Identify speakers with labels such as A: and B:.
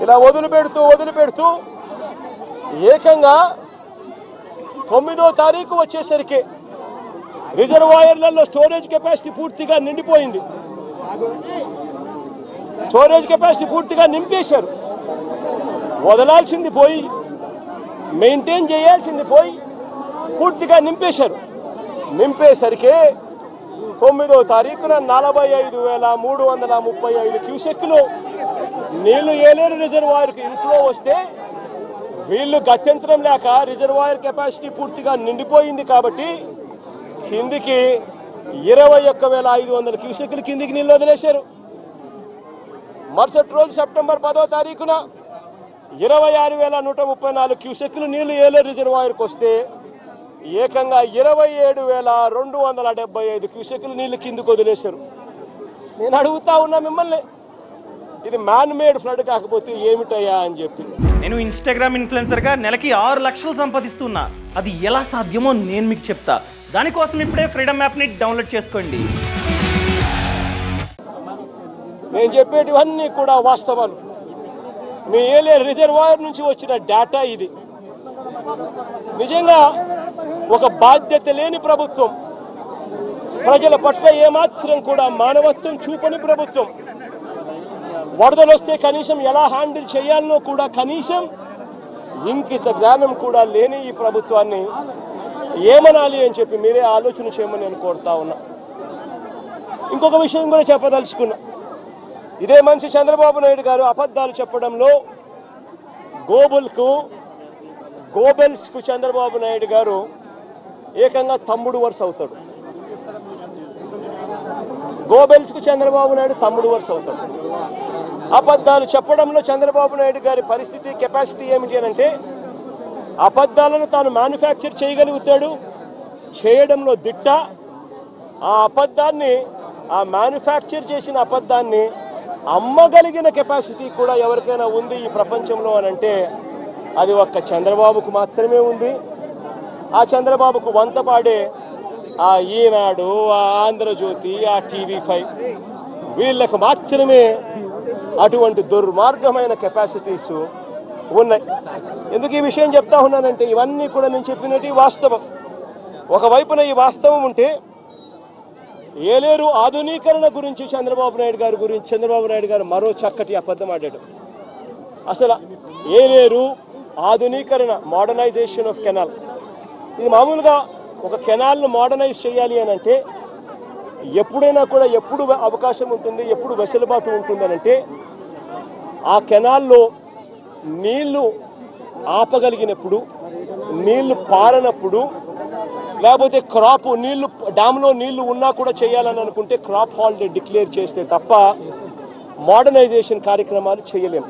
A: ఇలా వదిలిపెడుతూ ఏకంగా 9వ తారీఖు వచ్చేసరికి రిజర్వాయర్లలో స్టోరేజ్ కెపాసిటీ పూర్తిగా నిండిపోయింది. స్టోరేజ్ కెపాసిటీ పూర్తిగా నింపేశారు. వదలాల్సింది పోయి మెయింటైన్ చేయాల్సింది పోయి పూర్తిగా నింపేశారు. నింపేసరికి 9వ తారీఖున 45,335 క్యూసెక్కులు నీళ్లు ఏలేరు రిజర్వాయర్కి ఇన్ఫ్లో వస్తే వీళ్ళు గత్యంతరం లేక రిజర్వాయర్ కెపాసిటీ పూర్తిగా నిండిపోయింది కాబట్టి కిందికి 21,500 క్యూసెక్కులు కిందికి నీళ్ళు వదిలేశారు. మరుసటి రోజు సెప్టెంబర్ 10వ తారీఖున 26,134 క్యూసెక్కులు నీళ్లు ఏలేరు రిజర్వాయర్కి వస్తే ఏకంగా 27,275 క్యూసెక్కులు నీళ్లు కిందికి వదిలేశారు. నేను అడుగుతా ఉన్నా మిమ్మల్ని, ఇది మ్యాన్ మేడ్ ఫ్లడ్ కాకపోతే ఏమిటయ్యా అని చెప్పి.
B: నేను ఇన్స్టాగ్రామ్ ఇన్ఫ్లుయెన్సర్గా నెలకి 6 లక్షలు సంపాదిస్తున్నా. అది ఎలా సాధ్యమో నేను మీకు చెప్తా. దానికోసం ఇప్పుడే ఫ్రీడమ్ యాప్ని డౌన్లోడ్ చేసుకోండి.
A: నేను చెప్పేటివన్నీ కూడా వాస్తవాలు. మీ ఏలేరు రిజర్వాయర్ నుంచి వచ్చిన డేటా ఇది. నిజంగా ఒక బాధ్యత లేని ప్రభుత్వం, ప్రజల పట్ల ఏమాత్రం కూడా మానవత్వం చూపని ప్రభుత్వం, వరదలు వస్తే కనీసం ఎలా హ్యాండిల్ చేయాలనో కూడా కనీసం ఇంకిత జ్ఞానం కూడా లేని ఈ ప్రభుత్వాన్ని ఏమనాలి అని చెప్పి మీరే ఆలోచన చేయమని నేను కోరుతా ఉన్నా. ఇంకొక విషయం కూడా చెప్పదలుచుకున్నా. ఇదే మనిషి చంద్రబాబు నాయుడు గారు అబద్ధాలు చెప్పడంలో గోబెల్స్కు చంద్రబాబు నాయుడు గారు ఏకంగా తమ్ముడు వరుస అవుతాడు. గోబెల్స్కు చంద్రబాబు నాయుడు తమ్ముడు వరుస అవుతాడు. అబద్ధాలు చెప్పడంలో చంద్రబాబు నాయుడు గారి పరిస్థితి, కెపాసిటీ ఏమిటి అని అంటే అబద్ధాలను తాను మ్యానుఫ్యాక్చర్ చేయగలుగుతాడు, చేయడంలో దిట్ట. ఆ మ్యానుఫ్యాక్చర్ చేసిన అబద్ధాన్ని అమ్మగలిగిన కెపాసిటీ కూడా ఎవరికైనా ఉంది ఈ ప్రపంచంలో అని అంటే అది ఒక్క చంద్రబాబుకు మాత్రమే ఉంది. ఆ చంద్రబాబుకు వంతపాడే ఆ ఈనాడు, ఆ ఆంధ్రజ్యోతి, ఆ TV5 వీళ్ళకు మాత్రమే అటువంటి దుర్మార్గమైన కెపాసిటీస్ ఉన్నాయి. ఎందుకు ఈ విషయం చెప్తా ఉన్నానంటే ఇవన్నీ కూడా నేను చెప్పినట్టు వాస్తవం. ఒకవైపున ఈ వాస్తవం ఉంటే ఏలేరు ఆధునీకరణ గురించి చంద్రబాబు నాయుడు గారు మరో చక్కటి అబద్ధం ఆడాడు. అసలు ఏలేరు ఆధునీకరణ, మోడర్నైజేషన్ ఆఫ్ కెనాల్, ఇది మామూలుగా ఒక కెనాల్ను మోడర్నైజ్ చేయాలి అని అంటే ఎప్పుడైనా కూడా ఎప్పుడు అవకాశం ఉంటుంది, ఎప్పుడు వెసులుబాటు ఉంటుందనంటే ఆ కెనాల్లో నీళ్లు ఆపగలిగినప్పుడు, నీళ్లు పారనప్పుడు, లేకపోతే క్రాప్ నీళ్లు డ్యామ్లో నీళ్లు ఉన్నా కూడా చేయాలని అనుకుంటే క్రాప్ హాలిడే డిక్లేర్ చేస్తే తప్ప మోడర్నైజేషన్ కార్యక్రమాలు చేయలేము.